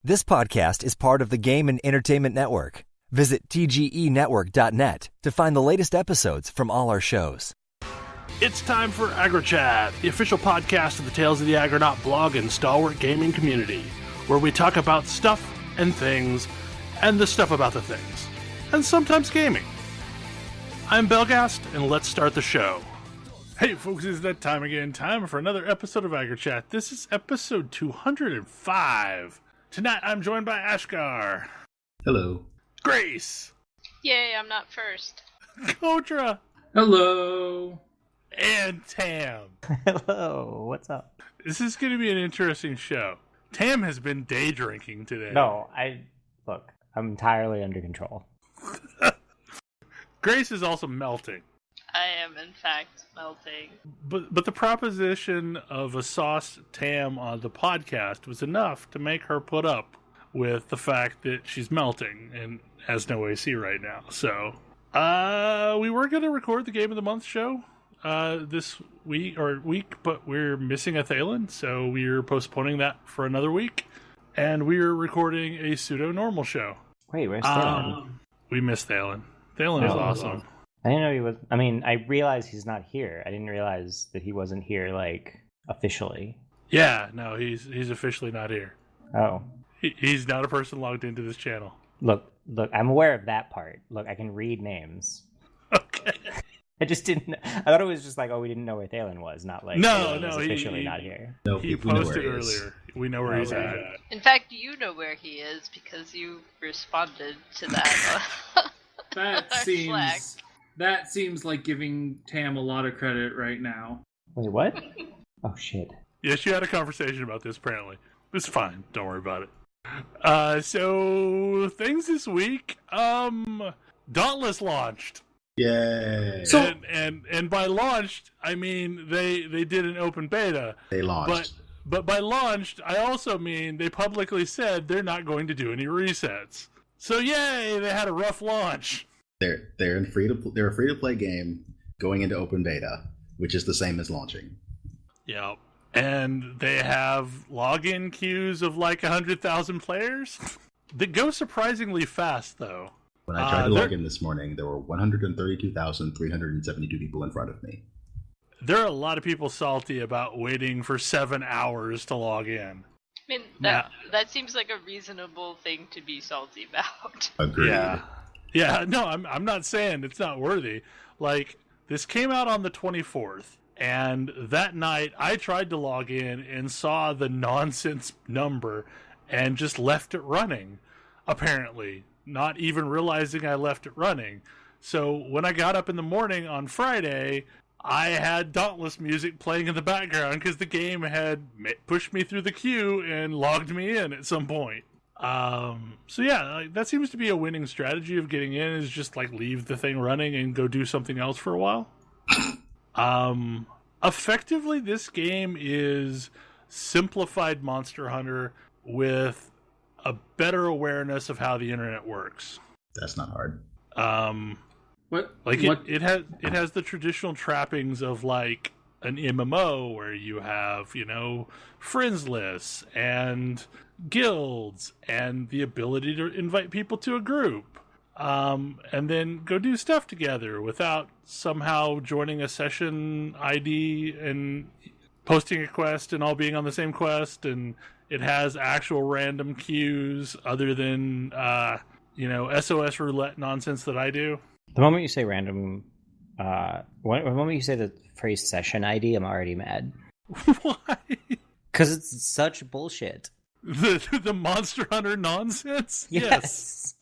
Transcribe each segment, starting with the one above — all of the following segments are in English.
This podcast is part of the Game and Entertainment Network. Visit tgenetwork.net to find the latest episodes from all our shows. It's time for AggroChat, the official podcast of the Tales of the Aggronaut blog and stalwart gaming community, where we talk about stuff and things, and the stuff about the things, and sometimes gaming. I'm Belgast, and let's start the show. Hey folks, it's that time again. Time for another episode of AggroChat. This is episode 205. Tonight I'm joined by Ashgar. Hello. Grace. Yay, I'm not first. Kodra. Hello. And Tam. Hello, what's up? This is going to be an interesting show. Tam has been day drinking today. No, I'm entirely under control. Grace is also melting. I am, in fact, melting. But the proposition of a sauce Tam on the podcast was enough to make her put up with the fact that she's melting and has no AC right now. So, we were going to record the Game of the Month show this week, but we're missing a Thalen, so we're postponing that for another week. And we're recording a pseudo-normal show. Wait, where's Thalen? We miss Thalen. Thalen is awesome. I didn't know he was... I mean, I realized he's not here. I didn't realize that he wasn't here, officially. Yeah, no, he's officially not here. Oh. He's not a person logged into this channel. Look, I'm aware of that part. Look, I can read names. Okay. I just didn't... I thought it was just we didn't know where Thalen was, not Thalen was officially not here. No, he posted earlier. We know where he's at. In fact, you know where he is because you responded to that. That seems like giving Tam a lot of credit right now. Wait, what? Oh, shit. Yes, you had a conversation about this, apparently. It's fine. Don't worry about it. So, things this week. Dauntless launched. Yay! So, and by launched, I mean they did an open beta. They launched. But by launched, I also mean they publicly said they're not going to do any resets. So yay, they had a rough launch. They're a free to play game going into open beta, which is the same as launching. Yep. And they have login queues of 100,000 players. They go surprisingly fast, though. When I tried to log in this morning, there were 132,372 people in front of me. There are a lot of people salty about waiting for 7 hours to log in. I mean, that seems like a reasonable thing to be salty about. Agreed. Yeah, no, I'm not saying it's not worthy. This came out on the 24th, and that night I tried to log in and saw the nonsense number and just left it running, apparently, not even realizing I left it running. So when I got up in the morning on Friday, I had Dauntless music playing in the background because the game had pushed me through the queue and logged me in at some point. So yeah, that seems to be a winning strategy of getting in, is just leave the thing running and go do something else for a while. Effectively, this game is simplified Monster Hunter with a better awareness of how the internet works. That's not hard. It has the traditional trappings of an MMO where you have, friends lists and guilds and the ability to invite people to a group, and then go do stuff together without somehow joining a session ID and posting a quest and all being on the same quest. And it has actual random queues other than SOS roulette nonsense that I do. The moment you say random, the moment you say the phrase session ID, I'm already mad. Why? Because it's such bullshit. The Monster Hunter nonsense? Yes.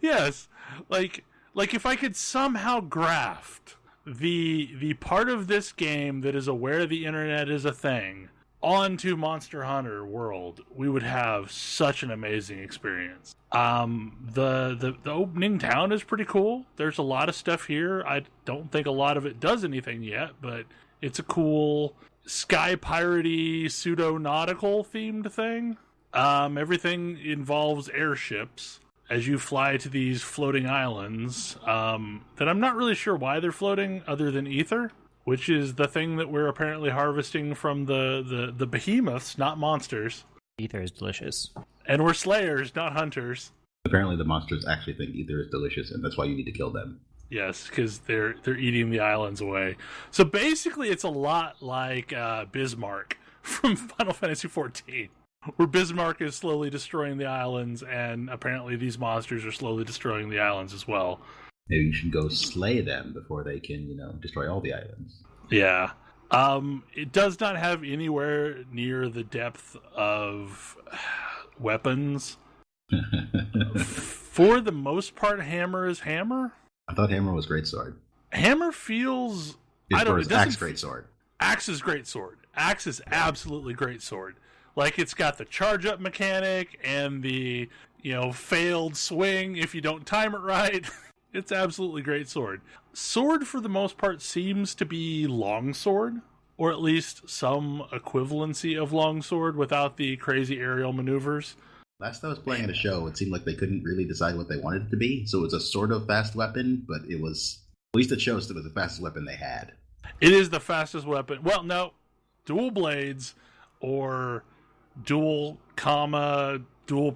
Yes. Like if I could somehow graft the part of this game that is aware the internet is a thing onto Monster Hunter World, we would have such an amazing experience. The opening town is pretty cool. There's a lot of stuff here. I don't think a lot of it does anything yet, but it's a cool sky piratey pseudo-nautical themed thing. Everything involves airships as you fly to these floating islands that I'm not really sure why they're floating other than ether, which is the thing that we're apparently harvesting from the behemoths, not monsters. Ether is delicious. And we're slayers, not hunters. Apparently the monsters actually think ether is delicious, and that's why you need to kill them. Yes, because they're eating the islands away. So basically, it's a lot like Bismarck from Final Fantasy XIV, where Bismarck is slowly destroying the islands, and apparently these monsters are slowly destroying the islands as well. Maybe you should go slay them before they can, destroy all the islands. Yeah. It does not have anywhere near the depth of weapons. For the most part, hammer is hammer. I thought hammer was greatsword. Hammer feels... Axe greatsword. Axe is greatsword. Axe is absolutely greatsword. Like, it's got the charge up mechanic and the, failed swing if you don't time it right. It's absolutely greatsword. Sword, for the most part, seems to be longsword, or at least some equivalency of longsword without the crazy aerial maneuvers. Last I was playing at a show, it seemed like they couldn't really decide what they wanted it to be, so it was a sort of fast weapon, but it was, at least it shows that it was the fastest weapon they had. It is the fastest weapon. Well, no, dual blades, or dual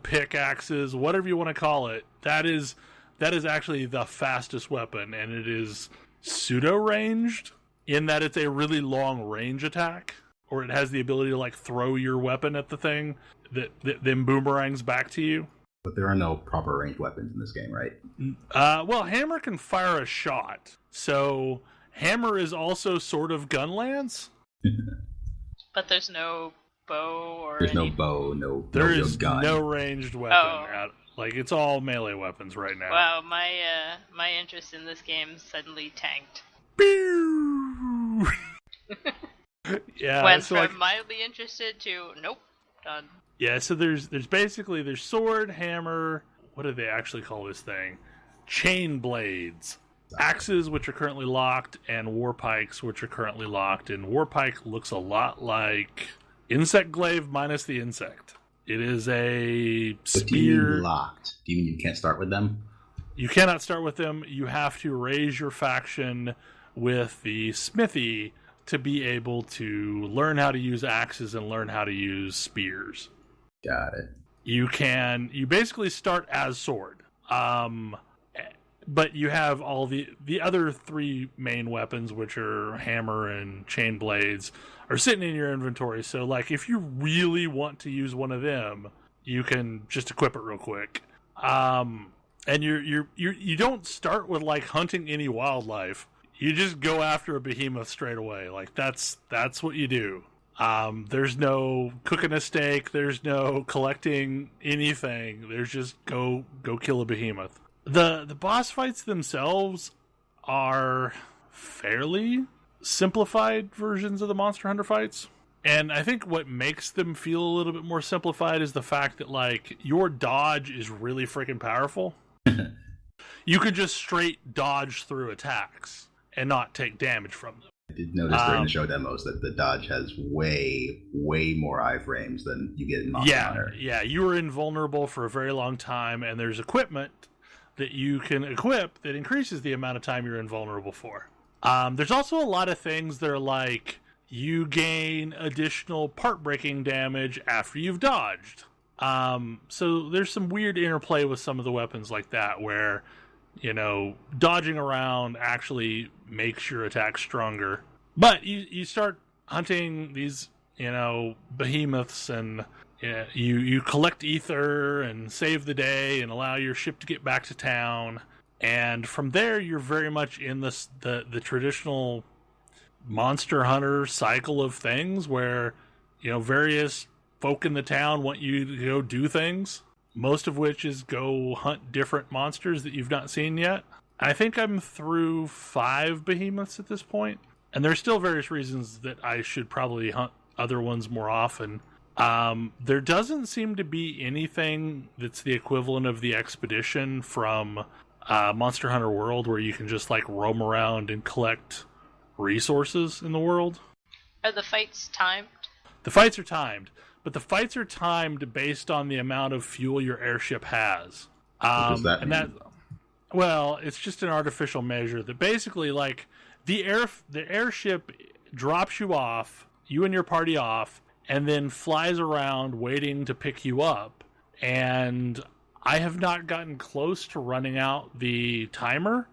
pickaxes, whatever you want to call it, that is actually the fastest weapon, and it is pseudo-ranged, in that it's a really long range attack, or it has the ability to, throw your weapon at the thing that then boomerangs back to you. But there are no proper ranged weapons in this game, right? Well, hammer can fire a shot, so hammer is also sort of gun lance. But there's no bow or There's no bow, no gun. No ranged weapon. It's all melee weapons right now. Wow, my interest in this game suddenly tanked. Yeah, went so from mildly interested to nope, done. Yeah, so there's sword, hammer. What do they actually call this thing? Chain blades, axes, which are currently locked, and war pikes, which are currently locked. And war pike looks a lot like insect glaive minus the insect. It is a spear. What do you mean locked? Do you mean you can't start with them? You cannot start with them. You have to raise your faction with the smithy to be able to learn how to use axes and learn how to use spears. Got it. You basically start as sword. But you have all the other three main weapons, which are hammer and chain blades, are sitting in your inventory. So, if you really want to use one of them, you can just equip it real quick. And you don't start with hunting any wildlife. You just go after a behemoth straight away. That's what you do. There's no cooking a steak. There's no collecting anything. There's just go kill a behemoth. The boss fights themselves are fairly simplified versions of the Monster Hunter fights. And I think what makes them feel a little bit more simplified is the fact that, your dodge is really freaking powerful. You could just straight dodge through attacks and not take damage from them. I did notice during the show demos that the dodge has way, way more iframes than you get in Monster Hunter. Yeah, you were invulnerable for a very long time, and there's equipment that you can equip that increases the amount of time you're invulnerable for. There's also a lot of things that are you gain additional part-breaking damage after you've dodged. So there's some weird interplay with some of the weapons like that, where dodging around actually makes your attack stronger. But you start hunting these, behemoths, and you collect ether and save the day and allow your ship to get back to town. And from there, you're very much in the traditional Monster Hunter cycle of things where, various folk in the town want you to go do things. Most of which is go hunt different monsters that you've not seen yet. I think I'm through 5 behemoths at this point, and there's still various reasons that I should probably hunt other ones more often. There doesn't seem to be anything that's the equivalent of the expedition from Monster Hunter World, where you can just roam around and collect resources in the world. Are the fights timed? The fights are timed. But the fights are timed based on the amount of fuel your airship has. What does that mean? Well, it's just an artificial measure that basically, the airship drops you and your party off, and then flies around waiting to pick you up. And I have not gotten close to running out the timer.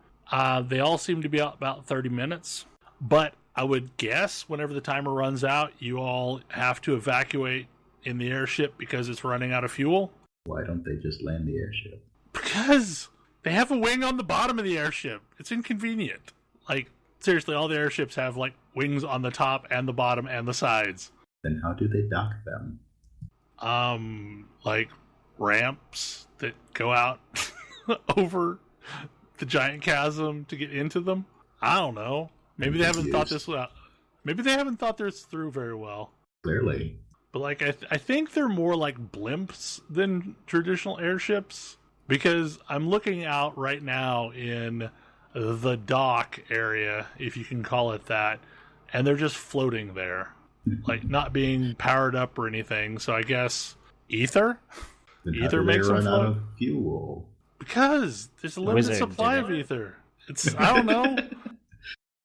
They all seem to be about 30 minutes. But I would guess whenever the timer runs out, you all have to evacuate in the airship because it's running out of fuel. Why don't they just land the airship? Because they have a wing on the bottom of the airship. It's inconvenient. Like, seriously, all the airships have, like, wings on the top and the bottom and the sides. Then how do they dock them? Like, ramps that go out over the giant chasm to get into them. I don't know. Maybe they haven't thought this out. Maybe they haven't thought this through very well. Clearly. But, like, I think they're more like blimps than traditional airships. Because I'm looking out right now in the dock area, if you can call it that, and they're just floating there. Like, not being powered up or anything. So I guess ether? Then Ether how do they makes them run out float? of fuel? Because there's a limited Wizard supply did of it. ether. It's, I don't know.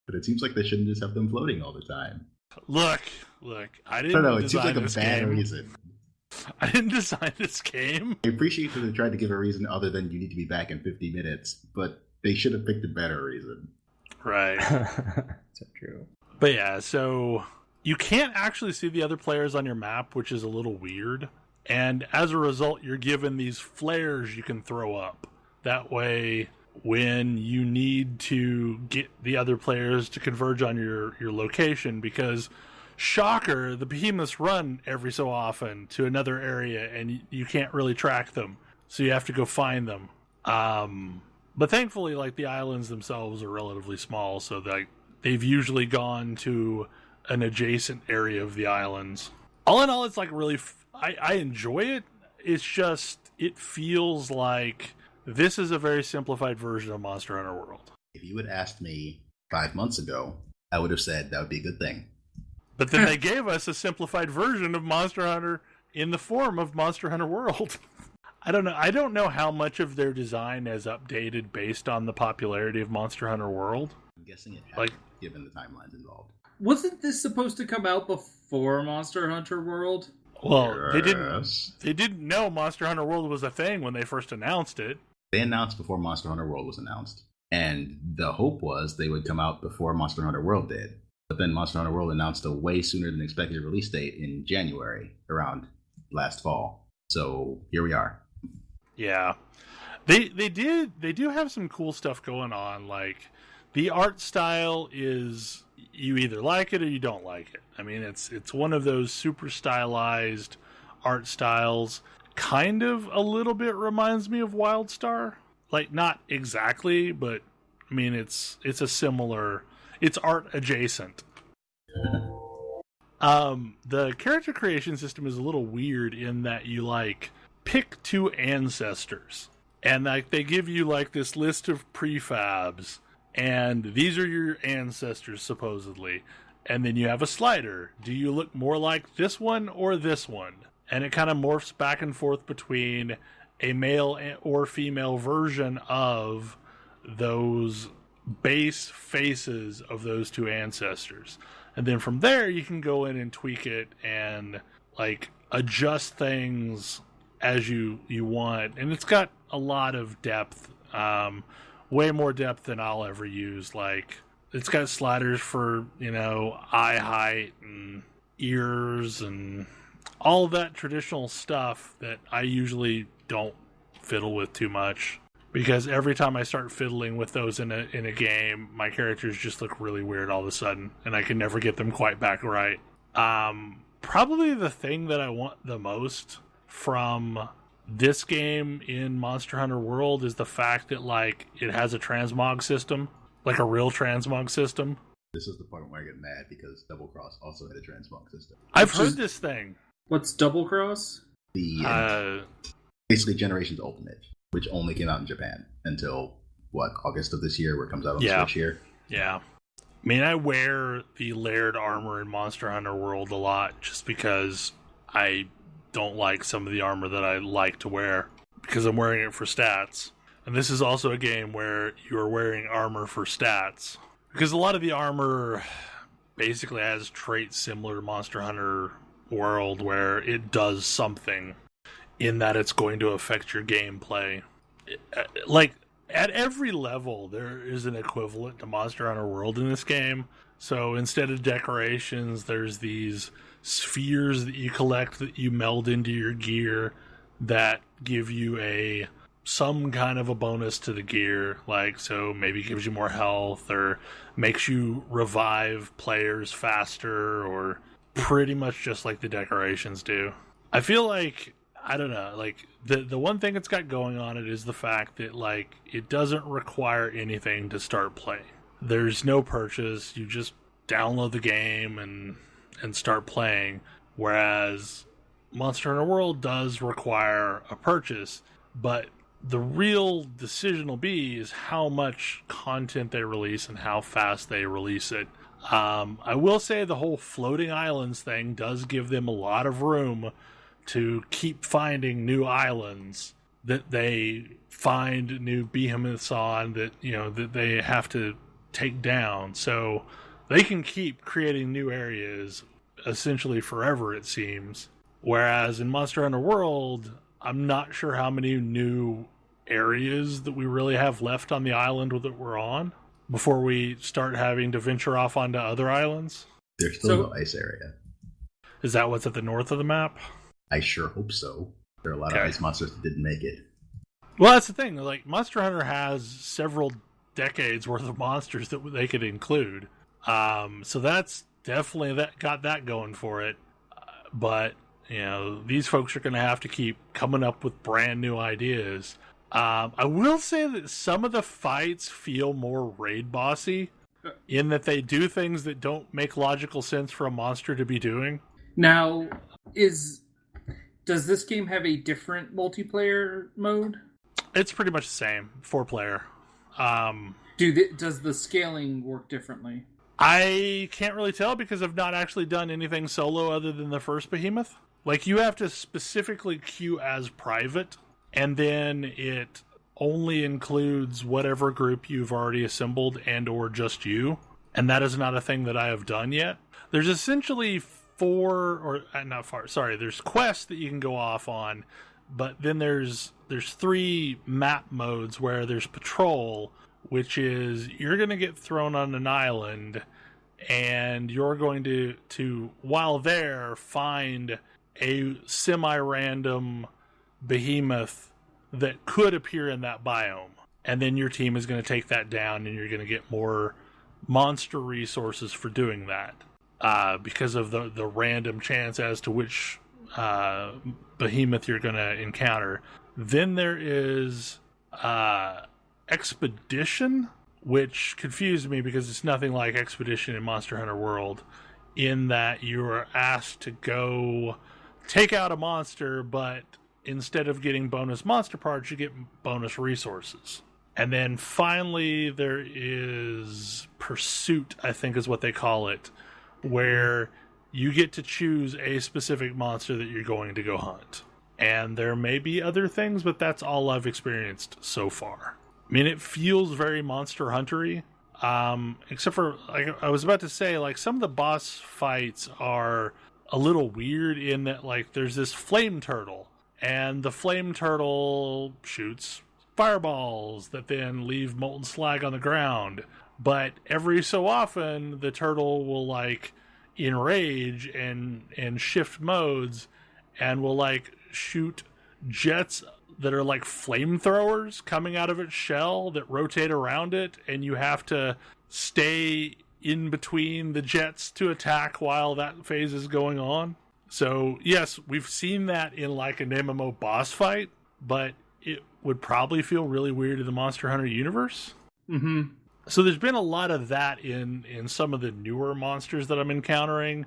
But it seems like they shouldn't just have them floating all the time. Look, I I didn't don't know, it seems design like a this bad game. reason. I didn't design this game. I appreciate that they tried to give a reason other than you need to be back in 50 minutes, but they should have picked a better reason. Right. So true. But yeah, so you can't actually see the other players on your map, which is a little weird. And as a result, you're given these flares you can throw up. That way, when you need to get the other players to converge on your location, because shocker, the Behemoths run every so often to another area and you can't really track them. So you have to go find them. But thankfully, like, the islands themselves are relatively small, so they've usually gone to an adjacent area of the islands. All in all, it's like really, I enjoy it. It's just, it feels like this is a very simplified version of Monster Hunter World. If you had asked me 5 months ago, I would have said that would be a good thing. But then they gave us a simplified version of Monster Hunter in the form of Monster Hunter World. I don't know how much of their design has updated based on the popularity of Monster Hunter World. I'm guessing it has, Like- given the timelines involved. Wasn't this supposed to come out before Monster Hunter World? Well, Yes. they didn't know Monster Hunter World was a thing when they first announced it. They announced before Monster Hunter World was announced. And the hope was they would come out before Monster Hunter World did. But then Monster Hunter World announced a way sooner than expected release date in January, around last fall. So here we are. Yeah. They do have some cool stuff going on. Like, the art style is, you either like it or you don't like it. I mean, it's one of those super stylized art styles. Kind of a little bit reminds me of WildStar. Like, not exactly, but I mean, it's a similar, it's art adjacent. The character creation system is a little weird in that you, like, pick two ancestors, and like they give you like this list of prefabs, and these are your ancestors supposedly, and then you have a slider. Do you look more like this one or this one? And it kind of morphs back and forth between a male or female version of those base faces of those two ancestors. And then from there, you can go in and tweak it and like adjust things as you want. And it's got a lot of depth, way more depth than I'll ever use. Like, it's got sliders for, eye height and ears and all that traditional stuff that I usually don't fiddle with too much, because every time I start fiddling with those in a game, my characters just look really weird all of a sudden, and I can never get them quite back right. Probably the thing that I want the most from this game in Monster Hunter World is the fact that, like, it has a transmog system, like a real transmog system. This is the part where I get mad because Double Cross also had a transmog system. I've heard this thing. What's Double Cross? The basically Generations Ultimate, which only came out in Japan until August of this year, where it comes out on Switch here. Yeah. I mean, I wear the layered armor in Monster Hunter World a lot just because I don't like some of the armor that I like to wear, because I'm wearing it for stats. And this is also a game where you're wearing armor for stats, because a lot of the armor basically has traits similar to Monster Hunter world where it does something in that it's going to affect your gameplay. Like, at every level, there is an equivalent to Monster Hunter World in this game. So instead of decorations, there's these spheres that you collect that you meld into your gear that give you some kind of a bonus to the gear. Like, so maybe it gives you more health or makes you revive players faster, or pretty much just like the decorations do. I feel like, I don't know, like the one thing it's got going on it is the fact that like it doesn't require anything to start playing. There's no purchase. You just download the game and start playing. Whereas Monster Hunter World does require a purchase, but the real decision will be is how much content they release and how fast they release it. I will say the whole floating islands thing does give them a lot of room to keep finding new islands that they find new behemoths on that, you know, that they have to take down. So they can keep creating new areas essentially forever, it seems. Whereas in Monster Hunter World, I'm not sure how many new areas that we really have left on the island that we're on before we start having to venture off onto other islands. There's still no ice area. Is that what's at the north of the map? I sure hope so. There are a lot of ice monsters that didn't make it. Well, that's the thing. Like, Monster Hunter has several decades worth of monsters that they could include. So that's definitely got that going for it. But, you know, these folks are going to have to keep coming up with brand new ideas. I will say that some of the fights feel more raid bossy in that they do things that don't make logical sense for a monster to be doing. Now, does this game have a different multiplayer mode? It's pretty much the same, 4-player. Does the scaling work differently? I can't really tell because I've not actually done anything solo other than the first Behemoth. Like, you have to specifically queue as private, and then it only includes whatever group you've already assembled and or just you. And that is not a thing that I have done yet. There's essentially there's quests that you can go off on, but then there's 3 map modes where there's patrol, which is you're going to get thrown on an island and you're going to while there find a semi-random behemoth that could appear in that biome, and then your team is going to take that down and you're going to get more monster resources for doing that. Because of the random chance as to which behemoth you're going to encounter. Then there is Expedition, which confused me because it's nothing like Expedition in Monster Hunter World, in that you are asked to go take out a monster, but instead of getting bonus monster parts, you get bonus resources. And then finally there is Pursuit, I think is what they call it, where you get to choose a specific monster that you're going to go hunt. And there may be other things, but that's all I've experienced so far. I mean, it feels very Monster Hunter-y, except for, like I was about to say, like, some of the boss fights are a little weird in that, like, there's this flame turtle, and the flame turtle shoots fireballs that then leave molten slag on the ground. But every so often, the turtle will, like, enrage and shift modes and will, like, shoot jets that are like flamethrowers coming out of its shell that rotate around it, and you have to stay in between the jets to attack while that phase is going on. So, yes, we've seen that in, like, an MMO boss fight, but it would probably feel really weird in the Monster Hunter universe. Mm-hmm. So there's been a lot of that in some of the newer monsters that I'm encountering.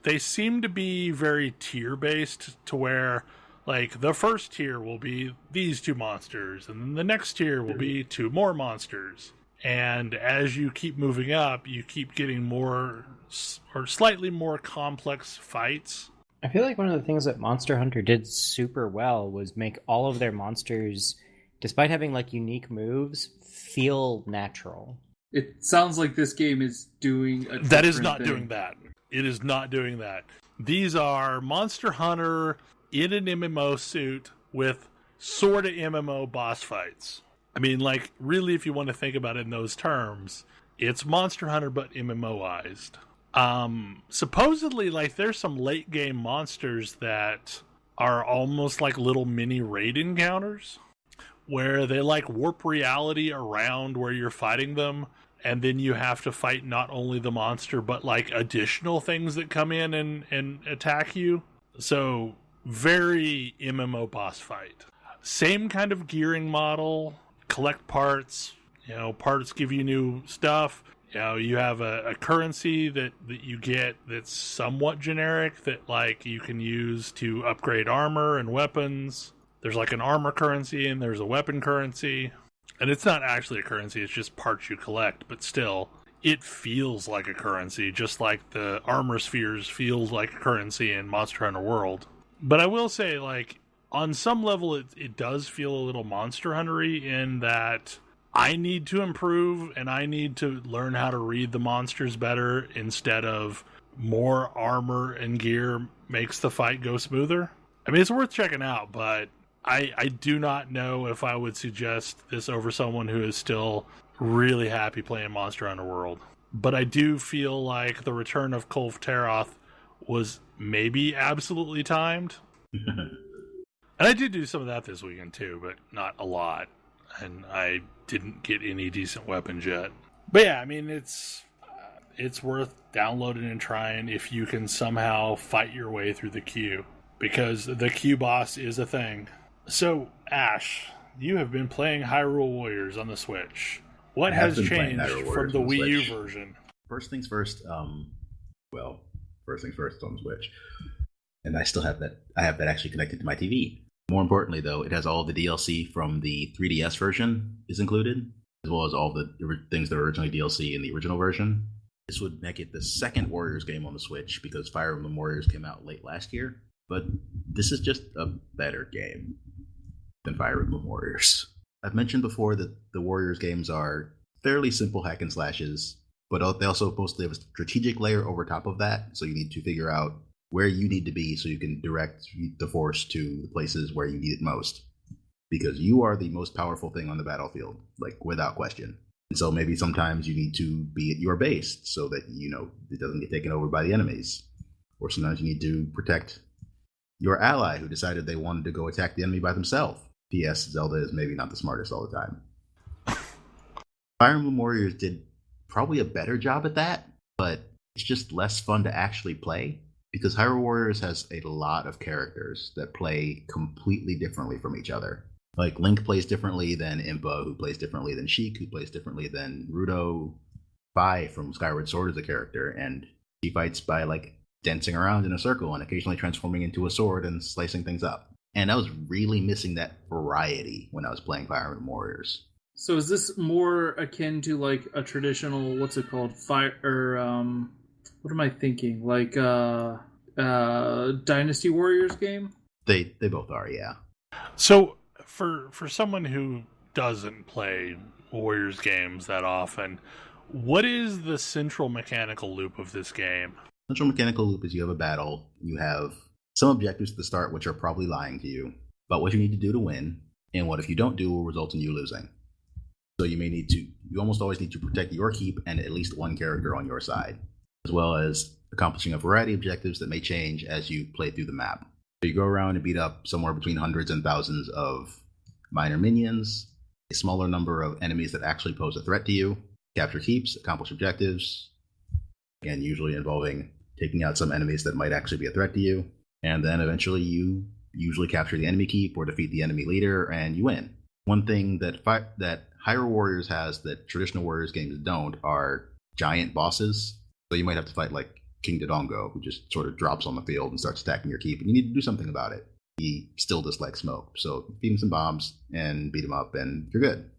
They seem to be very tier-based, to where, like, the first tier will be these 2 monsters, and then the next tier will be 2 more monsters. And as you keep moving up, you keep getting more or slightly more complex fights. I feel like one of the things that Monster Hunter did super well was make all of their monsters, despite having, like, unique moves, feel natural. It sounds like this game is doing a That is not thing. doing that. It is not doing that. These are Monster Hunter in an MMO suit with sorta MMO boss fights. I mean, like, really, if you want to think about it in those terms, it's Monster Hunter but MMOized. Supposedly, like, there's some late game monsters that are almost like little mini raid encounters where they like warp reality around where you're fighting them, and then you have to fight not only the monster but like additional things that come in and attack you. So very MMO boss fight. Same kind of gearing model, collect parts, parts give you new stuff. You have a currency that you get that's somewhat generic that like you can use to upgrade armor and weapons. There's like an armor currency and there's a weapon currency. And it's not actually a currency, it's just parts you collect, but still, it feels like a currency, just like the armor spheres feels like a currency in Monster Hunter World. But I will say, like, on some level it does feel a little Monster Hunter-y in that I need to improve and I need to learn how to read the monsters better instead of more armor and gear makes the fight go smoother. I mean, it's worth checking out, but I do not know if I would suggest this over someone who is still really happy playing Monster Hunter World. But I do feel like the return of Kolv Taroth was maybe absolutely timed. And I did do some of that this weekend too, but not a lot. And I didn't get any decent weapons yet. But yeah, I mean, it's worth downloading and trying if you can somehow fight your way through the queue. Because the queue boss is a thing. So, Ash, you have been playing Hyrule Warriors on the Switch. What has changed from the Wii U version? First things first, first things first, it's on the Switch. And I still have that. I have that actually connected to my TV. More importantly, though, it has all the DLC from the 3DS version is included, as well as all the things that were originally DLC in the original version. This would make it the second Warriors game on the Switch because Fire Emblem Warriors came out late last year. But this is just a better game than Fire Emblem Warriors. I've mentioned before that the Warriors games are fairly simple hack and slashes, but they also mostly have a strategic layer over top of that, so you need to figure out where you need to be so you can direct the force to the places where you need it most. Because you are the most powerful thing on the battlefield, like without question. And so maybe sometimes you need to be at your base so that, it doesn't get taken over by the enemies. Or sometimes you need to protect your ally who decided they wanted to go attack the enemy by themselves. P.S. Zelda is maybe not the smartest all the time. Fire Emblem Warriors did probably a better job at that, but it's just less fun to actually play because Hyrule Warriors has a lot of characters that play completely differently from each other. Like Link plays differently than Impa, who plays differently than Sheik, who plays differently than Rudo. Fi from Skyward Sword is a character, and she fights by like dancing around in a circle and occasionally transforming into a sword and slicing things up. And I was really missing that variety when I was playing Fire Emblem Warriors. So is this more akin to like a traditional, what's it called? Fire or what am I thinking? Like Dynasty Warriors game? They both are, yeah. So for someone who doesn't play Warriors games that often, what is the central mechanical loop of this game? Central mechanical loop is you have a battle, you have some objectives at the start which are probably lying to you about what you need to do to win, and what if you don't do will result in you losing. So you almost always need to protect your keep and at least one character on your side, as well as accomplishing a variety of objectives that may change as you play through the map. So you go around and beat up somewhere between hundreds and thousands of minor minions, a smaller number of enemies that actually pose a threat to you, capture keeps, accomplish objectives, again, usually involving taking out some enemies that might actually be a threat to you, and then eventually you usually capture the enemy keep or defeat the enemy leader, and you win. One thing that Hyrule Warriors has that traditional Warriors games don't are giant bosses. So you might have to fight like King Dodongo, who just sort of drops on the field and starts attacking your keep, and you need to do something about it. He still dislikes smoke, so feed him some bombs and beat him up, and you're good.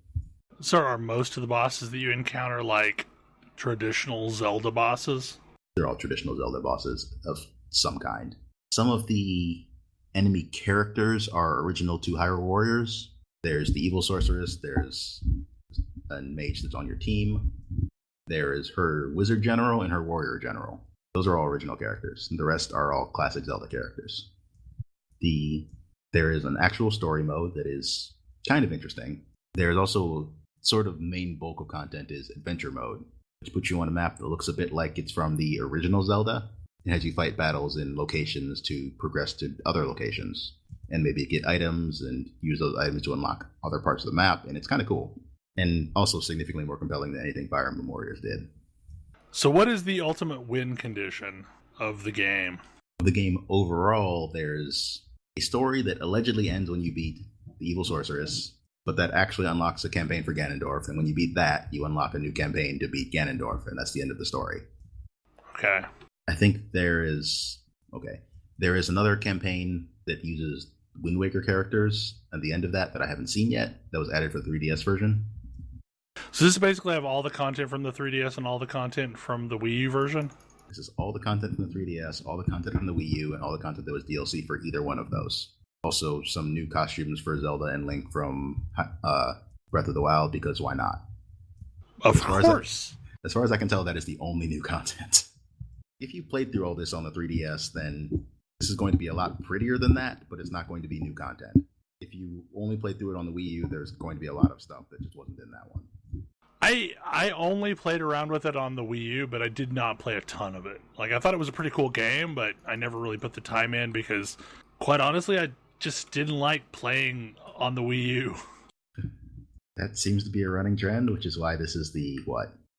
So are most of the bosses that you encounter like traditional Zelda bosses? They're all traditional Zelda bosses of some kind. Some of the enemy characters are original to Hyrule Warriors. There's the evil sorceress, there's a mage that's on your team, there is her wizard general and her warrior general. Those are all original characters. And the rest are all classic Zelda characters. There is an actual story mode that is kind of interesting. There's also sort of main bulk of content is adventure mode, which puts you on a map that looks a bit like it's from the original Zelda. It has you fight battles in locations to progress to other locations and maybe get items and use those items to unlock other parts of the map. And it's kind of cool. And also significantly more compelling than anything Fire Emblem Warriors did. So what is the ultimate win condition of the game? The game overall, there's a story that allegedly ends when you beat the evil sorceress, but that actually unlocks a campaign for Ganondorf, and when you beat that, you unlock a new campaign to beat Ganondorf, and that's the end of the story. Okay. I think there is another campaign that uses Wind Waker characters at the end of that I haven't seen yet, that was added for the 3DS version. So this basically have all the content from the 3DS and all the content from the Wii U version? This is all the content from the 3DS, all the content from the Wii U, and all the content that was DLC for either one of those. Also, some new costumes for Zelda and Link from Breath of the Wild, because why not? Of course! As far as I can tell, that is the only new content. If you played through all this on the 3DS, then this is going to be a lot prettier than that, but it's not going to be new content. If you only played through it on the Wii U, there's going to be a lot of stuff that just wasn't in that one. I only played around with it on the Wii U, but I did not play a ton of it. Like, I thought it was a pretty cool game, but I never really put the time in because, quite honestly, I just didn't like playing on the Wii U. That seems to be a running trend, which is why this is the,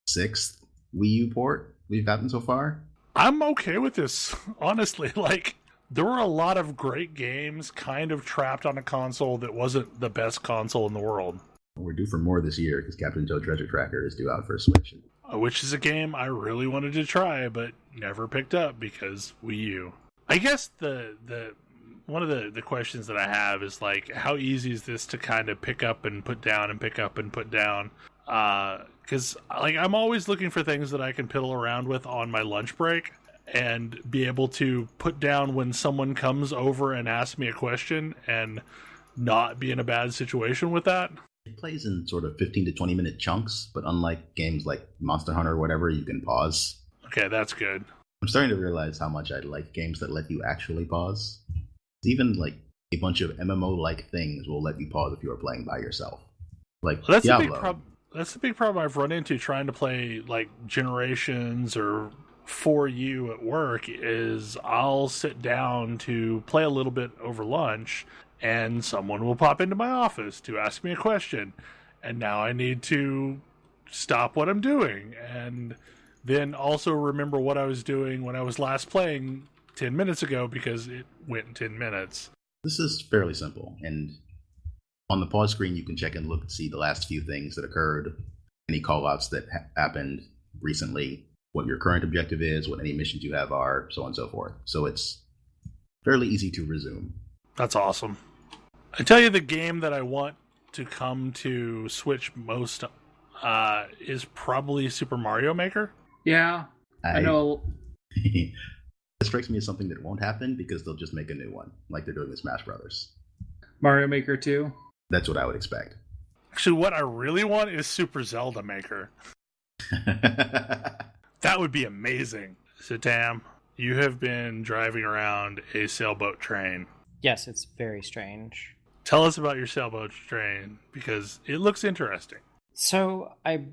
6th Wii U port we've gotten so far? I'm okay with this, honestly. Like, there were a lot of great games kind of trapped on a console that wasn't the best console in the world. We're due for more this year because Captain Toad Treasure Tracker is due out for Switch. Which is a game I really wanted to try, but never picked up because Wii U. I guess the one of the questions that I have is, like, how easy is this to kind of pick up and put down and pick up and put down? Because, like, I'm always looking for things that I can piddle around with on my lunch break and be able to put down when someone comes over and asks me a question and not be in a bad situation with that. It plays in sort of 15 to 20 minute chunks, but unlike games like Monster Hunter or whatever, you can pause. Okay, that's good. I'm starting to realize how much I like games that let you actually pause. Even like a bunch of MMO-like things will let you pause if you are playing by yourself. Like Well, Diablo. that's the big problem I've run into trying to play, like, Generations or For You at work is I'll sit down to play a little bit over lunch, and someone will pop into my office to ask me a question, and now I need to stop what I'm doing, and then also remember what I was doing when I was last playing 10 minutes ago because it went 10 minutes. This is fairly simple, and on the pause screen you can check and look and see the last few things that occurred, any callouts that happened recently, what your current objective is, what any missions you have are, so on and so forth. So it's fairly easy to resume. That's awesome. I tell you, the game that I want to come to Switch most is probably Super Mario Maker. Yeah, I know. It strikes me as something that won't happen because they'll just make a new one, like they're doing with Smash Brothers. Mario Maker 2. That's what I would expect. Actually, what I really want is Super Zelda Maker. That would be amazing. So, Tam, you have been driving around a sailboat train. Yes, it's very strange. Tell us about your sailboat train, because it looks interesting. So I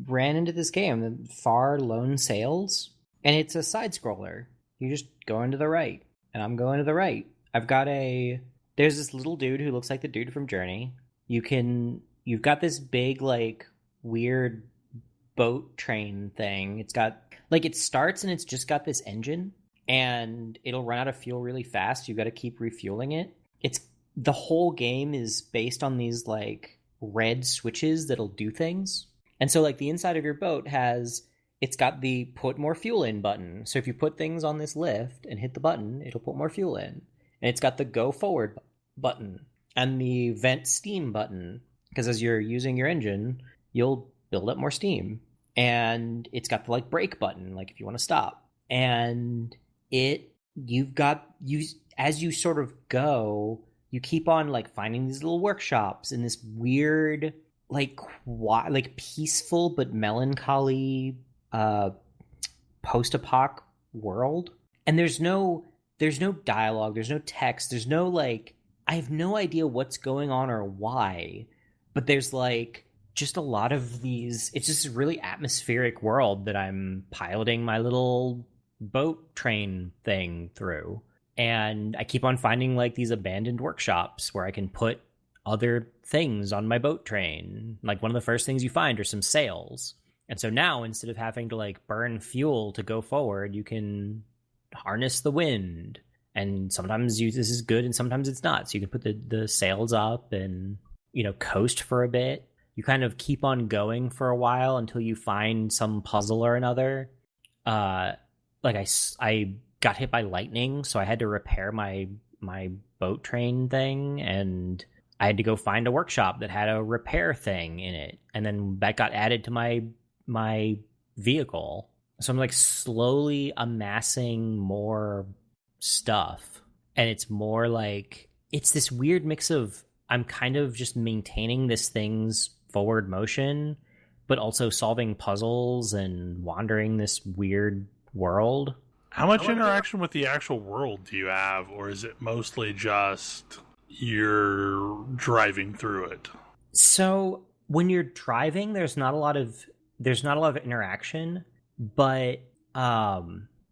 ran into this game, the Far Lone Sails, and it's a side scroller. You just go into the right, and I'm going to the right. There's this little dude who looks like the dude from Journey. You've got this big, like, weird boat train thing. It's got, like, it starts and it's just got this engine, and it'll run out of fuel really fast. You got to keep refueling it. The whole game is based on these, like, red switches that'll do things. And so, like, the inside of your boat it's got the put more fuel in button. So if you put things on this lift and hit the button, it'll put more fuel in. And it's got the go forward button and the vent steam button, because as you're using your engine, you'll build up more steam. And it's got the, like, brake button, like, if you want to stop. And as you sort of go, you keep on, like, finding these little workshops in this weird, like, peaceful but melancholy post-apoc world, and there's no dialogue, there's no text, there's no like, I have no idea what's going on or why, but there's like just a lot of these. It's just a really atmospheric world that I'm piloting my little boat train thing through, and I keep on finding like these abandoned workshops where I can put other things on my boat train. Like one of the first things you find are some sails, and so now instead of having to like burn fuel to go forward, you can harness the wind, and sometimes this is good and sometimes it's not, so you can put the sails up and, you know, coast for a bit. You kind of keep on going for a while until you find some puzzle or another. Like I got hit by lightning, so I had to repair my boat train thing, and I had to go find a workshop that had a repair thing in it, and then that got added to my vehicle. So I'm like slowly amassing more stuff, and it's more like, it's this weird mix of, I'm kind of just maintaining this thing's forward motion, but also solving puzzles and wandering this weird world. How much interaction with the actual world do you have, or is it mostly just you're driving through it? So when you're driving, there's not a lot of interaction, but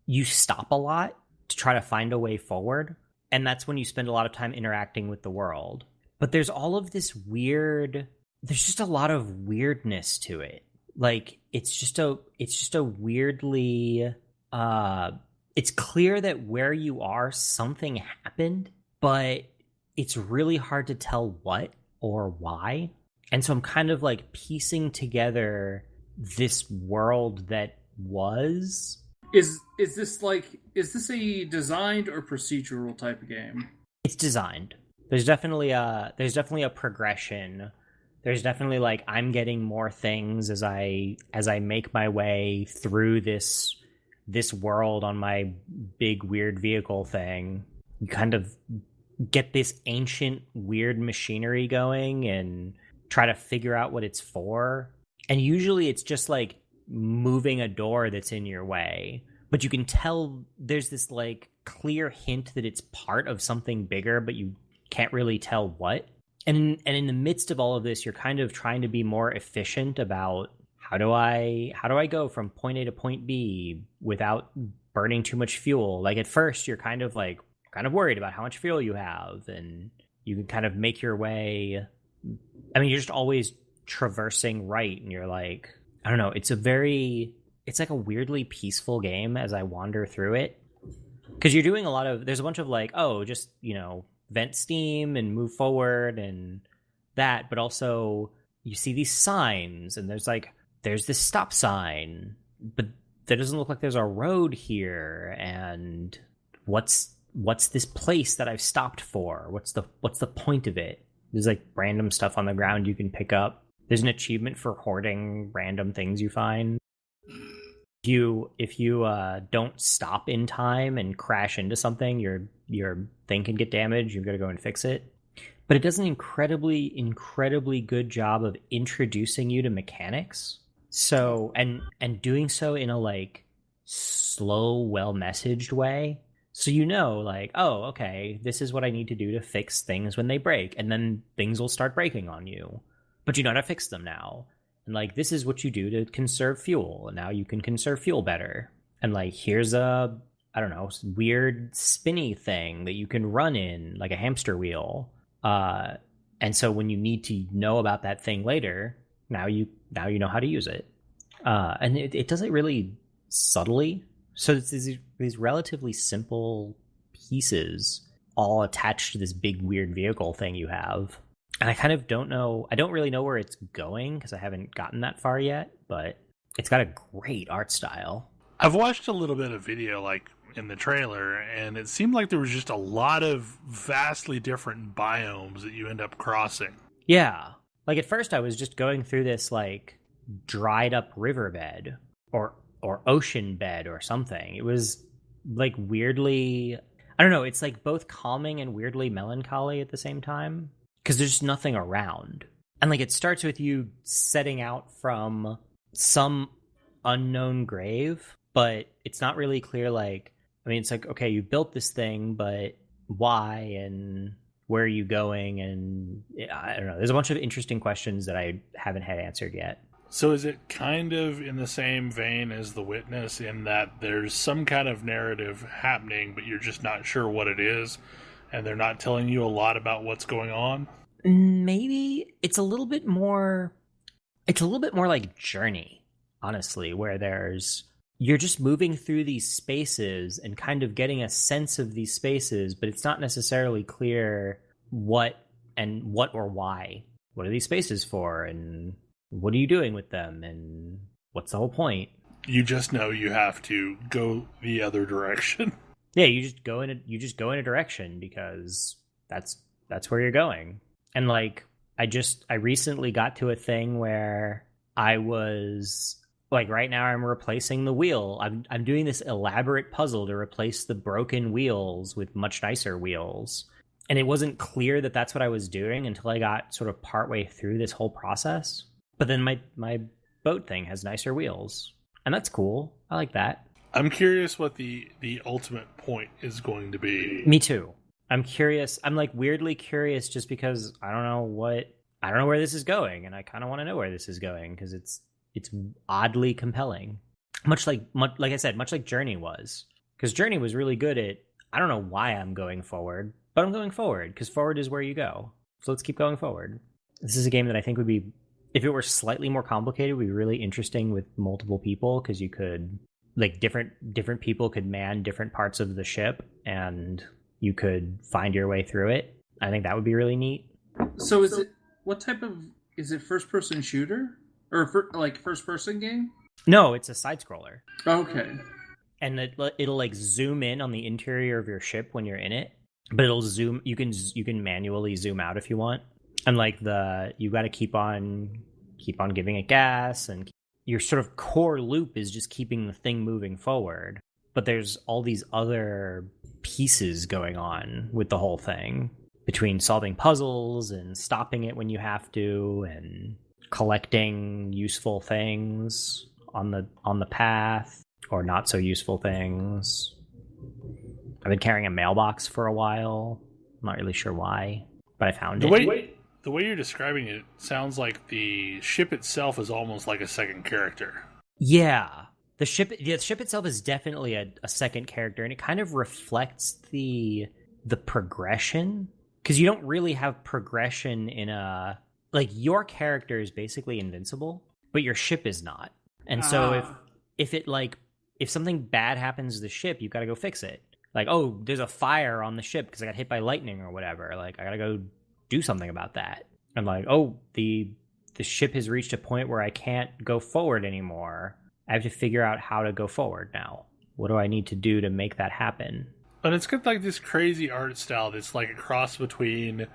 you stop a lot to try to find a way forward, and that's when you spend a lot of time interacting with the world. But there's all of this there's just a lot of weirdness to it. Like it's just a weirdly it's clear that where you are, something happened, but it's really hard to tell what or why. And so I'm kind of like piecing together this world that was. Is this a designed or procedural type of game? It's designed. There's definitely a progression. There's definitely like, I'm getting more things as I make my way through this world on my big weird vehicle thing. You kind of get this ancient weird machinery going and try to figure out what it's for. And usually it's just like moving a door that's in your way, but you can tell there's this like clear hint that it's part of something bigger, but you can't really tell what. And in the midst of all of this, you're kind of trying to be more efficient about how do I go from point A to point B without burning too much fuel. Like at first you're kind of worried about how much fuel you have, and you can kind of make your way. I mean, you're just always traversing right, and you're like, I don't know, it's like a weirdly peaceful game as I wander through it, because you're doing there's a bunch of like, oh, just, you know, vent steam and move forward and that, but also you see these signs, and there's this stop sign, but there doesn't look like there's a road here, and what's this place that I've stopped for? What's the point of it? There's like random stuff on the ground you can pick up. There's an achievement for hoarding random things you find. If you don't stop in time and crash into something, your thing can get damaged. You've got to go and fix it. But it does an incredibly good job of introducing you to mechanics. So and doing so in a like slow, well-messaged way. So you know, like, oh, okay, this is what I need to do to fix things when they break, and then things will start breaking on you. But you know how to fix them now. And like, this is what you do to conserve fuel, and now you can conserve fuel better. And like, here's a, I don't know, weird spinny thing that you can run in, like a hamster wheel. And so when you need to know about that thing later, now you know how to use it. And it does it really subtly. So it's these relatively simple pieces all attached to this big weird vehicle thing you have. And I kind of don't really know where it's going because I haven't gotten that far yet, but it's got a great art style. I've watched a little bit of video like in the trailer, and it seemed like there was just a lot of vastly different biomes that you end up crossing. Yeah. Like at first I was just going through this like dried up riverbed or ocean bed or something. It was like weirdly, I don't know, it's like both calming and weirdly melancholy at the same time, because there's just nothing around. And like it starts with you setting out from some unknown grave, but it's not really clear, like, I mean, it's like, okay, you built this thing, but why and where are you going? And I don't know. There's a bunch of interesting questions that I haven't had answered yet. So is it kind of in the same vein as The Witness in that there's some kind of narrative happening, but you're just not sure what it is, and they're not telling you a lot about what's going on? Maybe it's a little bit more like Journey, honestly, where you're just moving through these spaces and kind of getting a sense of these spaces, but it's not necessarily clear what or why. What are these spaces for, and what are you doing with them, and what's the whole point? You just know you have to go the other direction. Yeah, you just go in a direction because that's where you're going. And like I recently got to a thing where I was like, right now I'm replacing the wheel. I'm doing this elaborate puzzle to replace the broken wheels with much nicer wheels. And it wasn't clear that that's what I was doing until I got sort of partway through this whole process. But then my boat thing has nicer wheels. And that's cool. I like that. I'm curious what the ultimate point is going to be. Me too. I'm curious. I'm like weirdly curious just because I don't know where this is going, and I kind of want to know where this is going because it's oddly compelling. Much like I said, much like Journey was. Because Journey was really good at, I don't know why I'm going forward, but I'm going forward because forward is where you go. So let's keep going forward. This is a game that I think would be, if it were slightly more complicated, would be really interesting with multiple people because you could, like, different people could man different parts of the ship and you could find your way through it. I think that would be really neat. So is it first-person shooter? Or first-person game? No, it's a side-scroller. Okay. And it'll like zoom in on the interior of your ship when you're in it, but it'll zoom. You can manually zoom out if you want, and like you got to keep on giving it gas, and your sort of core loop is just keeping the thing moving forward. But there's all these other pieces going on with the whole thing, between solving puzzles and stopping it when you have to, and collecting useful things on the path, or not so useful things. I've been carrying a mailbox for a while. I'm not really sure why, but I found it. The way you're describing it sounds like the ship itself is almost like a second character. Yeah. The ship itself is definitely a second character, and it kind of reflects the progression, because you don't really have progression in a, like, your character is basically invincible, but your ship is not. And so if something bad happens to the ship, you've got to go fix it. Like, oh, there's a fire on the ship because I got hit by lightning or whatever. Like, I got to go do something about that. And like, oh, the ship has reached a point where I can't go forward anymore. I have to figure out how to go forward now. What do I need to do to make that happen? But it's got like this crazy art style that's like a cross between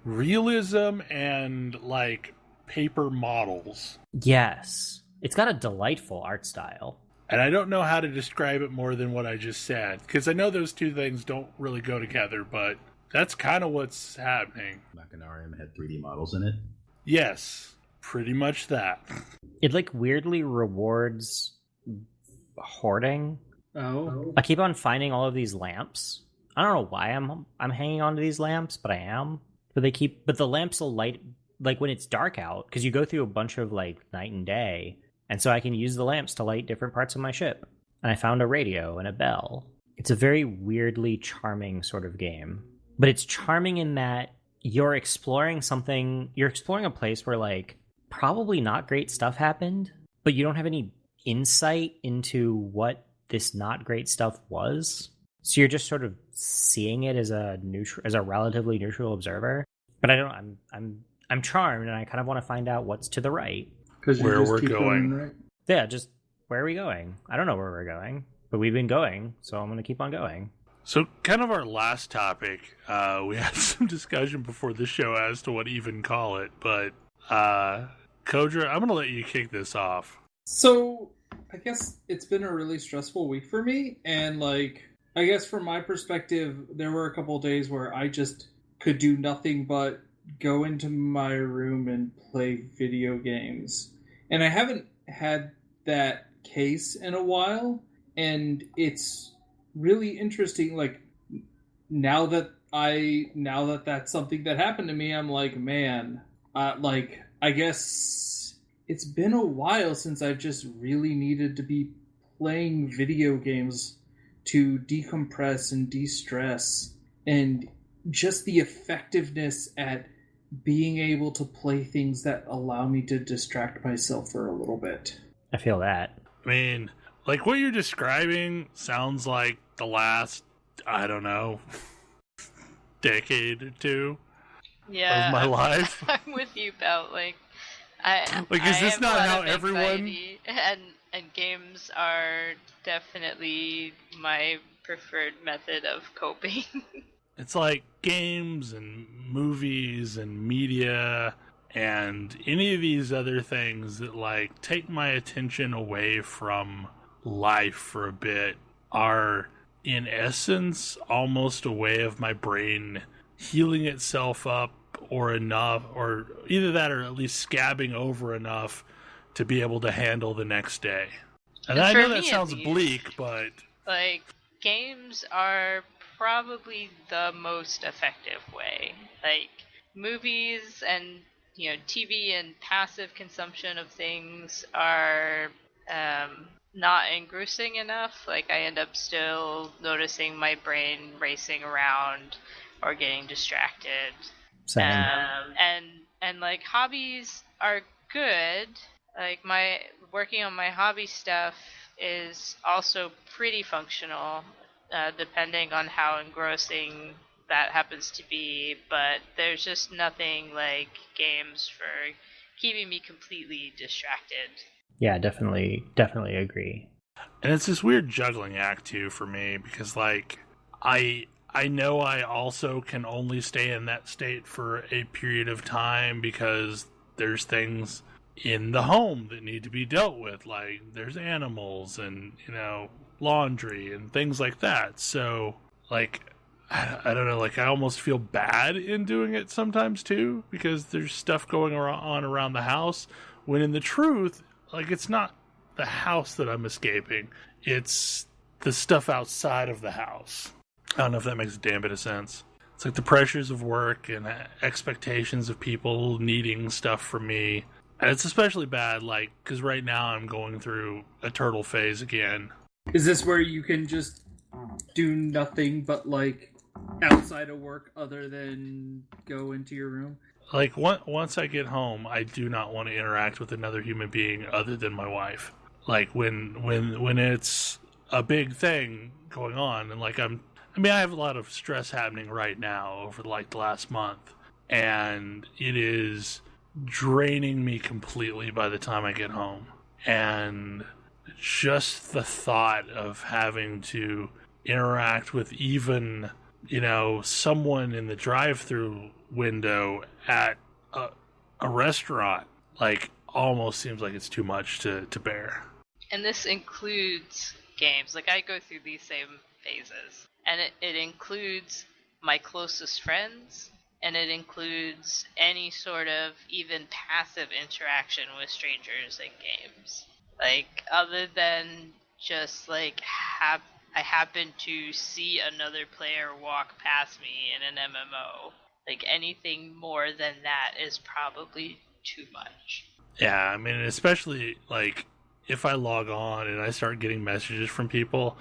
realism and like paper models. Yes. It's got a delightful art style. And I don't know how to describe it more than what I just said, because I know those two things don't really go together, but that's kind of what's happening. Machinarium had 3D models in it. Yes, pretty much that. It like weirdly rewards hoarding. Oh. I keep on finding all of these lamps. I don't know why I'm hanging on to these lamps, but I am. But the lamps will light like when it's dark out, because you go through a bunch of like night and day. And so I can use the lamps to light different parts of my ship. And I found a radio and a bell. It's a very weirdly charming sort of game. But it's charming in that you're exploring a place where like probably not great stuff happened, but you don't have any insight into what this not great stuff was. So you're just sort of seeing it as a relatively neutral observer. But I'm charmed, and I kind of want to find out what's to the right. Where we're going. Right? Yeah, just where are we going? I don't know where we're going, but we've been going, so I'm going to keep on going. So kind of our last topic, we had some discussion before the show as to what even call it, but Kodra, I'm going to let you kick this off. So I guess it's been a really stressful week for me, and like, I guess from my perspective, there were a couple of days where I just could do nothing but go into my room and play video games. And I haven't had that case in a while. and it's really interesting. Like now that that's something that happened to me, I'm like, man, like I guess it's been a while since I've just really needed to be playing video games to decompress and de-stress, and just the effectiveness at being able to play things that allow me to distract myself for a little bit. I feel that. I mean, like what you're describing sounds like the last, I don't know, decade or two Yeah, of my life. I'm with you, Belle. Like, I Like, is I this have not a lot how of everyone- anxiety, and games are definitely my preferred method of coping. It's like games and movies and media and any of these other things that like take my attention away from life for a bit are in essence almost a way of my brain healing itself up or enough, or either that or at least scabbing over enough to be able to handle the next day. And I For know me, that at sounds least, bleak, but like, games are probably the most effective way. Like, movies and, TV and passive consumption of things are not engrossing enough. Like, I end up still noticing my brain racing around or getting distracted. Same. And like, hobbies are good. Like, my working on my hobby stuff is also pretty functional, depending on how engrossing that happens to be. But there's just nothing like games for keeping me completely distracted. Yeah, definitely agree. and it's this weird juggling act too for me because like I know I also can only stay in that state for a period of time because there's things in the home that need to be dealt with, like there's animals and laundry and things like that. So like I don't know, like I almost feel bad in doing it sometimes too because there's stuff going on around the house when in the truth, like it's not the house that I'm escaping, it's the stuff outside of the house. I don't know if that makes a damn bit of sense. It's like the pressures of work and expectations of people needing stuff from me. And it's especially bad, like, because right now I'm going through a turtle phase again. Is this where you can just do nothing but, like, outside of work other than go into your room? Like, once I get home, I do not want to interact with another human being other than my wife. Like, when it's a big thing going on, and, like, I have a lot of stress happening right now over, like, the last month. And it is draining me completely by the time I get home. And just the thought of having to interact with even, someone in the drive-through window at a restaurant, like, almost seems like it's too much to bear. And this includes games. Like, I go through these same phases. And it includes my closest friends, and it includes any sort of even passive interaction with strangers in games. Like, other than just, like, I happen to see another player walk past me in an MMO. Like, anything more than that is probably too much. Yeah, I mean, especially, like, if I log on and I start getting messages from people,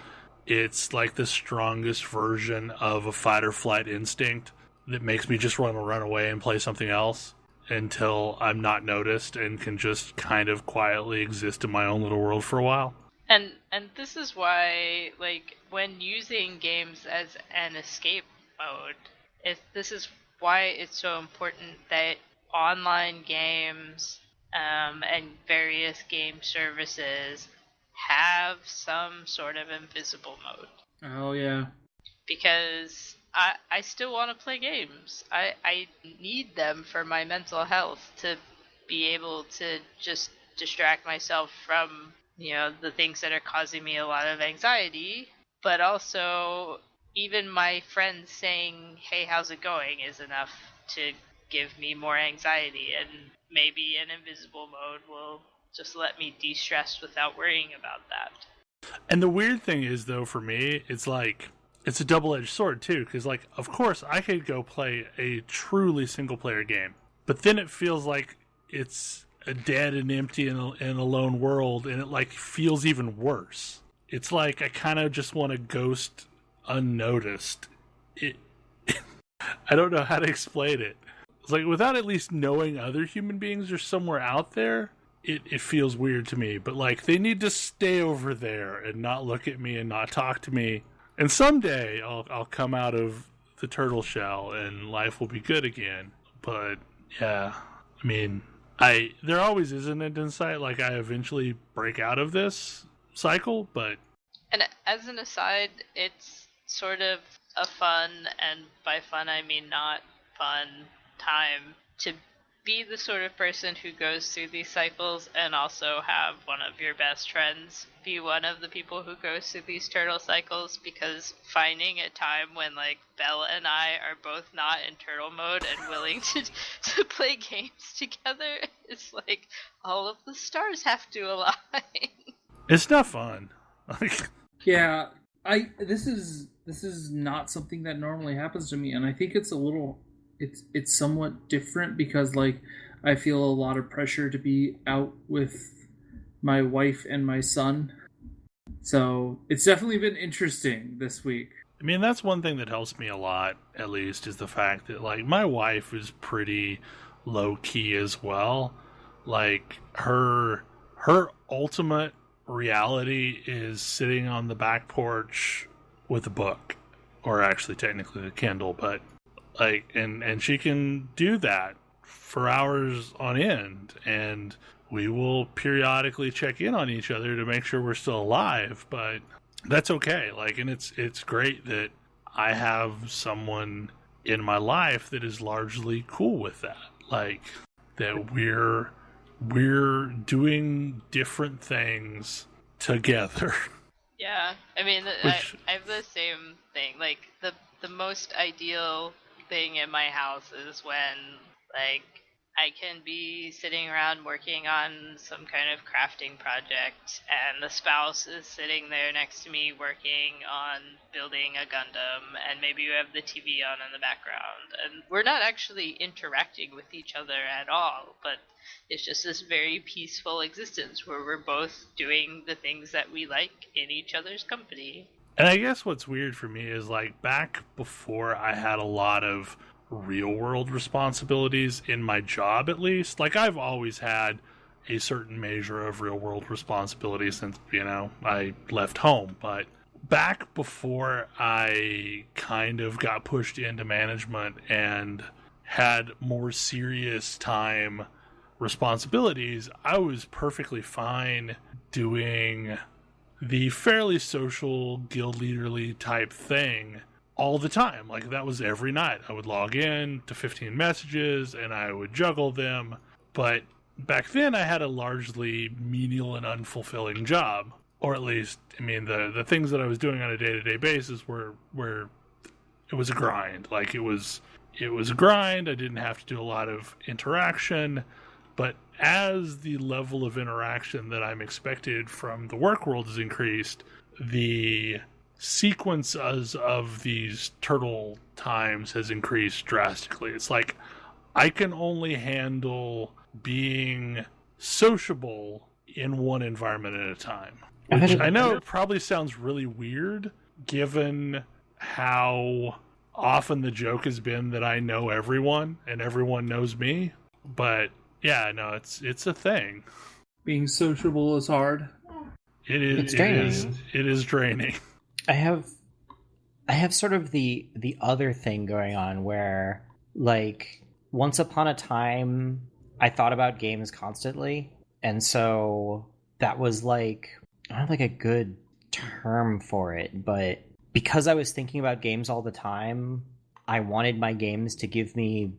it's like the strongest version of a fight or flight instinct that makes me just want to run away and play something else until I'm not noticed and can just kind of quietly exist in my own little world for a while. And this is why, like, when using games as an escape mode, this is why it's so important that online games and various game services have some sort of invisible mode. Oh, yeah. Because I still want to play games. I need them for my mental health to be able to just distract myself from, the things that are causing me a lot of anxiety. But also, even my friends saying, hey, how's it going, is enough to give me more anxiety. And maybe an invisible mode will just let me de-stress without worrying about that. And the weird thing is, though, for me, it's like, it's a double-edged sword, too, because, like, of course, I could go play a truly single-player game, but then it feels like it's a dead and empty and a lone world, and it, like, feels even worse. It's like I kind of just want to ghost unnoticed. I don't know how to explain it. It's like, without at least knowing other human beings are somewhere out there, it feels weird to me. But, like, they need to stay over there and not look at me and not talk to me. And someday I'll come out of the turtle shell and life will be good again. But, yeah, I mean, there always is an end in sight. Like, I eventually break out of this cycle, but... And as an aside, it's sort of a fun, and by fun I mean not fun, time to be the sort of person who goes through these cycles and also have one of your best friends be one of the people who goes through these turtle cycles, because finding a time when, like, Bella and I are both not in turtle mode and willing to play games together is like, all of the stars have to align. It's not fun. Yeah, this is not something that normally happens to me, and I think it's a little, it's somewhat different because, like, I feel a lot of pressure to be out with my wife and my son. So it's definitely been interesting this week. I mean, that's one thing that helps me a lot, at least, is the fact that, like, my wife is pretty low-key as well. Like, her ultimate reality is sitting on the back porch with a book, or actually technically a Kindle, but, like, and she can do that for hours on end, and we will periodically check in on each other to make sure we're still alive, but that's okay. Like, and it's great that I have someone in my life that is largely cool with that. Like, that we're doing different things together. Yeah, I mean, I have the same thing. Like, the most ideal thing in my house is when, like, I can be sitting around working on some kind of crafting project, and the spouse is sitting there next to me working on building a Gundam, and maybe you have the TV on in the background, and we're not actually interacting with each other at all, but it's just this very peaceful existence where we're both doing the things that we like in each other's company. And I guess what's weird for me is, like, back before I had a lot of real world responsibilities in my job, at least, like, I've always had a certain measure of real world responsibility since, I left home. But back before I kind of got pushed into management and had more serious time responsibilities, I was perfectly fine doing the fairly social guild leaderly type thing all the time. Like, that was every night. I would log in to 15 messages and I would juggle them. But back then I had a largely menial and unfulfilling job. Or at least, I mean, the things that I was doing on a day-to-day basis were it was a grind. Like, it was a grind. I didn't have to do a lot of interaction. But as the level of interaction that I'm expected from the work world has increased, the sequences of these turtle times has increased drastically. It's like, I can only handle being sociable in one environment at a time. Which I know probably sounds really weird, given how often the joke has been that I know everyone and everyone knows me. But yeah, no, it's a thing. Being sociable is hard. It is. It's draining. It is draining. I have sort of the other thing going on where, like, once upon a time I thought about games constantly, and so that was, like, I don't have, like, a good term for it, but because I was thinking about games all the time, I wanted my games to give me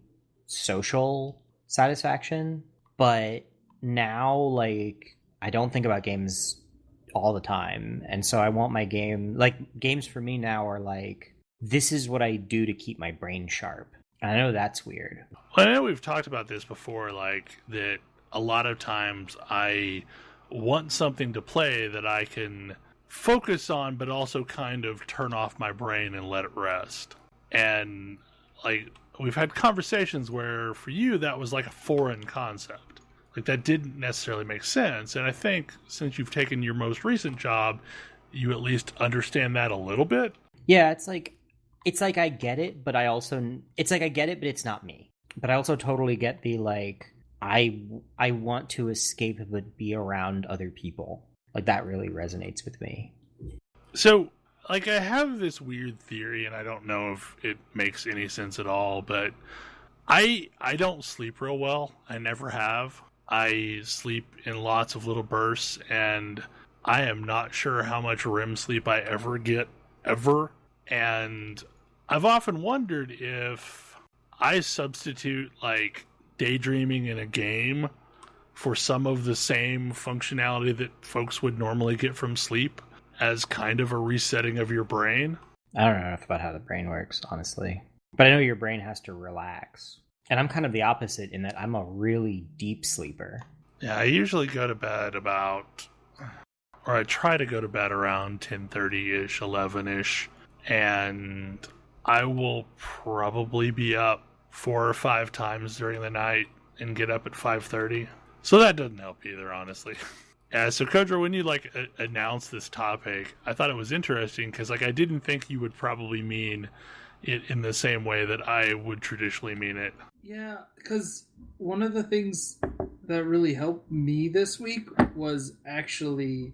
social satisfaction. But now, like, I don't think about games all the time, and so I want my games for me now are like, this is what I do to keep my brain sharp. And I know that's weird. Well, I know we've talked about this before, like, that a lot of times I want something to play that I can focus on, but also kind of turn off my brain and let it rest. And like, we've had conversations where for you that was like a foreign concept. Like, that didn't necessarily make sense. And I think since you've taken your most recent job, you at least understand that a little bit. Yeah, it's like I get it, but I also, it's like I get it, but it's not me. But I also totally get the, like, I want to escape but be around other people. Like, that really resonates with me. So, like, I have this weird theory, and I don't know if it makes any sense at all, but I don't sleep real well. I never have. I sleep in lots of little bursts, and I am not sure how much REM sleep I ever get, ever. And I've often wondered if I substitute, like, daydreaming in a game for some of the same functionality that folks would normally get from sleep as kind of a resetting of your brain. I don't know enough about how the brain works, honestly. But I know your brain has to relax. And I'm kind of the opposite in that I'm a really deep sleeper. Yeah, I usually go to bed about, or I try to go to bed around 10:30-ish, 11-ish, and I will probably be up 4 or 5 times during the night and get up at 5:30. So that doesn't help either, honestly. Yeah, so Kodra, when you like announced this topic, I thought it was interesting because like I didn't think you would probably mean it in the same way that I would traditionally mean it. Yeah, because one of the things that really helped me this week was actually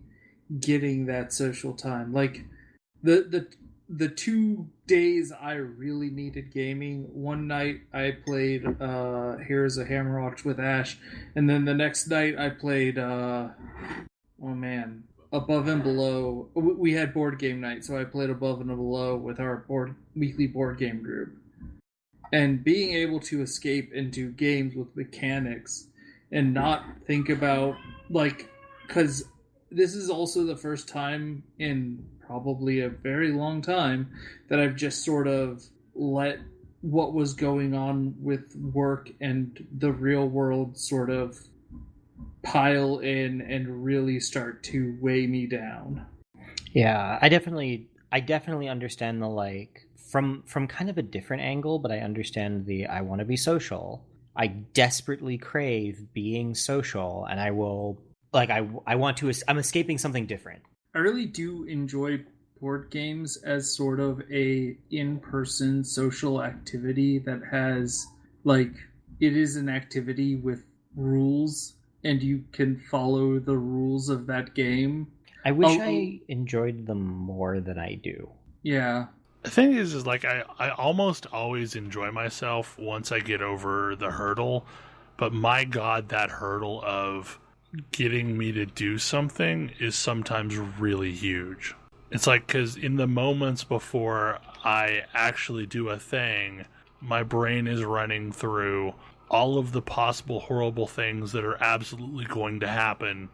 getting that social time. Like the 2 days I really needed gaming. One night I played Here's a Hammerwatch with Ash, and then the next night I played Above and Below. We had board game night, so I played Above and Below with our weekly board game group. And being able to escape into games with mechanics and not think about, like, because this is also the first time in probably a very long time that I've just sort of let what was going on with work and the real world sort of pile in and really start to weigh me down. Yeah, I definitely understand the, like, from kind of a different angle, but I understand the I want to be social. I desperately crave being social, and I will, like, I want to, I'm escaping something different. I really do enjoy board games as sort of a in-person social activity that has, like, it is an activity with rules, and you can follow the rules of that game. I wish I enjoyed them more than I do. Yeah. The thing is like, I almost always enjoy myself once I get over the hurdle, but my God, that hurdle of getting me to do something is sometimes really huge. It's like, because in the moments before I actually do a thing, my brain is running through all of the possible horrible things that are absolutely going to happen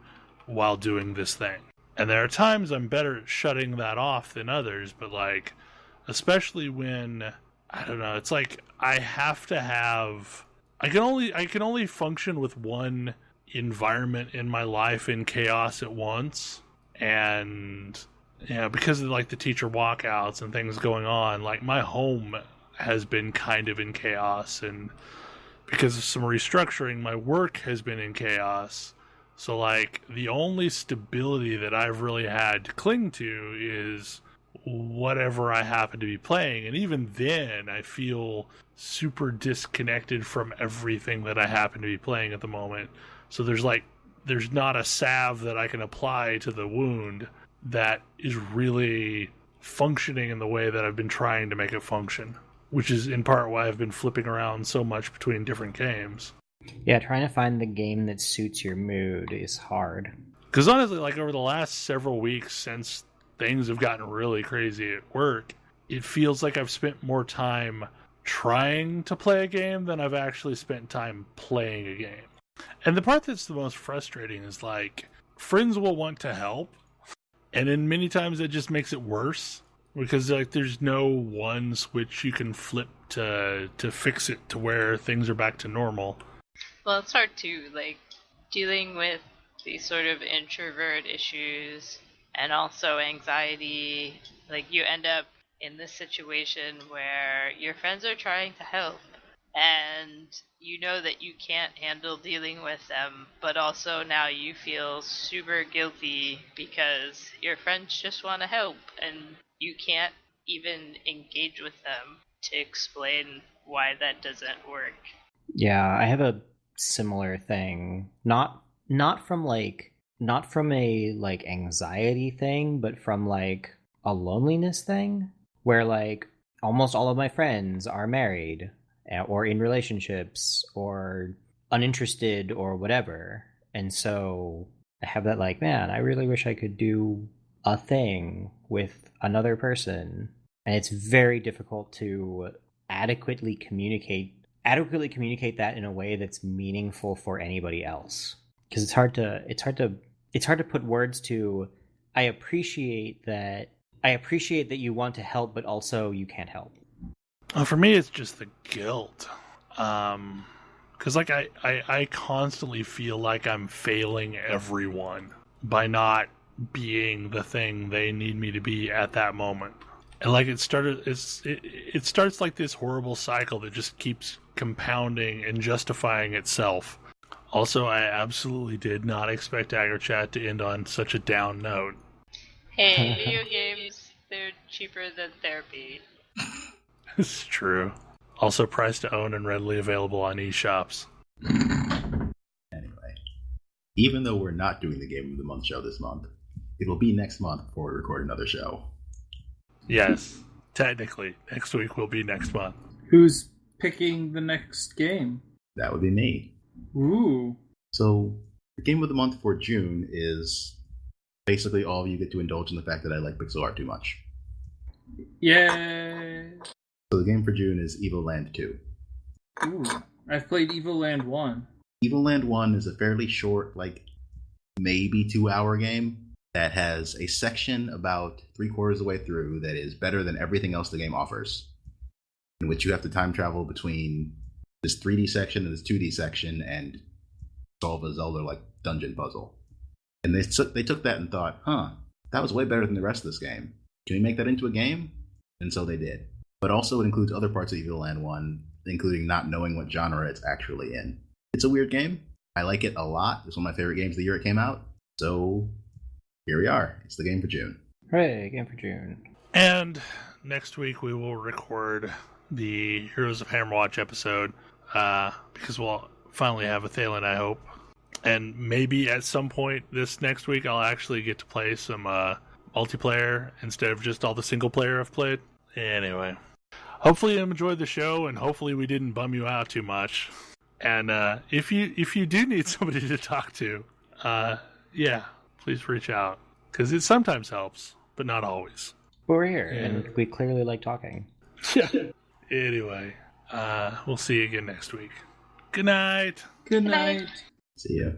while doing this thing. And there are times I'm better at shutting that off than others, but like, especially when, I don't know, it's like I have to have, I can only function with one environment in my life in chaos at once. And yeah, because of like the teacher walkouts and things going on, like my home has been kind of in chaos, and because of some restructuring, my work has been in chaos. So like the only stability that I've really had to cling to is whatever I happen to be playing, and even then I feel super disconnected from everything that I happen to be playing at the moment. So there's not a salve that I can apply to the wound that is really functioning in the way that I've been trying to make it function, which is in part why I've been flipping around so much between different games. Yeah, trying to find the game that suits your mood is hard. Because honestly, like over the last several weeks since things have gotten really crazy at work, it feels like I've spent more time trying to play a game than I've actually spent time playing a game. And the part that's the most frustrating is like, friends will want to help, and then many times it just makes it worse, because like there's no one switch you can flip to fix it to where things are back to normal. Well, it's hard too, like, dealing with these sort of introvert issues and also anxiety. Like, you end up in this situation where your friends are trying to help, and you know that you can't handle dealing with them, but also now you feel super guilty because your friends just want to help, and you can't even engage with them to explain why that doesn't work. Yeah, I have a similar thing. Not from a like anxiety thing, but from like a loneliness thing where like almost all of my friends are married or in relationships or uninterested or whatever. And so I have that like, man, I really wish I could do a thing with another person. And it's very difficult to adequately communicate that in a way that's meaningful for anybody else, because it's hard to put words to I appreciate that you want to help, but also you can't help. For me, it's just the guilt. Because like I constantly feel like I'm failing everyone by not being the thing they need me to be at that moment. And like it starts like this horrible cycle that just keeps compounding and justifying itself. Also, I absolutely did not expect AggroChat to end on such a down note. Hey, video games, they're cheaper than therapy. It's true. Also priced to own and readily available on eShops. Anyway, even though we're not doing the Game of the Month show this month, it will be next month before we record another show. Yes, technically, next week will be next month. Who's picking the next game? That would be me. Ooh. So, the Game of the Month for June is basically all of you get to indulge in the fact that I like pixel art too much. Yay! So the game for June is Evil Land 2. Ooh. I've played Evil Land 1. Evil Land 1 is a fairly short, like, maybe 2-hour game that has a section about 3/4 of the way through that is better than everything else the game offers, in which you have to time travel between this 3D section and this 2D section and solve a Zelda-like dungeon puzzle. And they took that and thought, that was way better than the rest of this game. Can we make that into a game? And so they did. But also it includes other parts of Evil Land 1, including not knowing what genre it's actually in. It's a weird game. I like it a lot. It's one of my favorite games the year it came out. So here we are. It's the game for June. Hooray, game for June. And next week we will record the Heroes of Hammerwatch episode, because we'll finally have a Thalen, I hope. And maybe at some point this next week I'll actually get to play some multiplayer instead of just all the single player I've played. Anyway, hopefully you enjoyed the show, and hopefully we didn't bum you out too much. And if you do need somebody to talk to, yeah, please reach out, because it sometimes helps, but not always. But we're here, and we clearly like talking. Yeah. Anyway, we'll see you again next week. Good night. Good night. See ya.